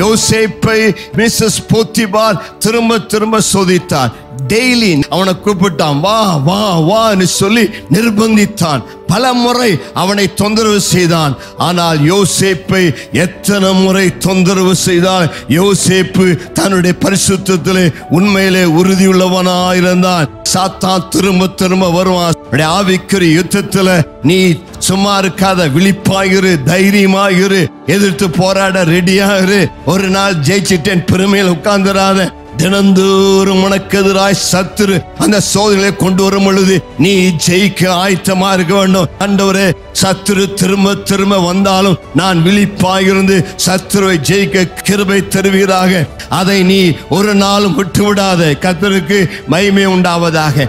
யோசேப்பை மிஸ்ஸஸ் போத்திபார் திரும்ப திரும்ப சோதித்தார். டெய்லி அவனை கூப்பிட்டான், வா வா வான்னு சொல்லி நிர்பந்தித்தான். பல முறை அவனை தொந்தரவு செய்தான். ஆனால் யோசேப்பை எத்தனை முறை தொந்தரவு செய்தால் யோசேப்பு தன்னுடைய பரிசுத்தத்திலே உண்மையிலே உறுதியுள்ளவனாயிருந்தான். சாத்தான் திரும்ப திரும்ப வருவான். ஆவிக்குரிய யுத்தத்துல நீ சும்மா இருக்காத, விழிப்பாயிரு, தைரியமாயிரு, எதிர்த்து போராட ரெடியாயிரு. ஒரு நாள் ஜெயிச்சிட்டேன் பெருமையில் உட்கார்ந்துராத. தினந்தோறும் உனக்கு எதிராய் சத்துரு அந்த சோதனையை கொண்டு வரும் பொழுது நீ ஜெயிக்க ஆயத்தமா இருக்க வேண்டும். ஆண்டவரே, சத்துரு திரும்ப திரும்ப வந்தாலும் நான் விழிப்பாயிருந்து சத்துருவை ஜெயிக்க கிருபை தருவீராக. அதை நீ ஒரு நாளும் விட்டு விடாத. கர்த்தருக்கு மகிமை உண்டாவதாக.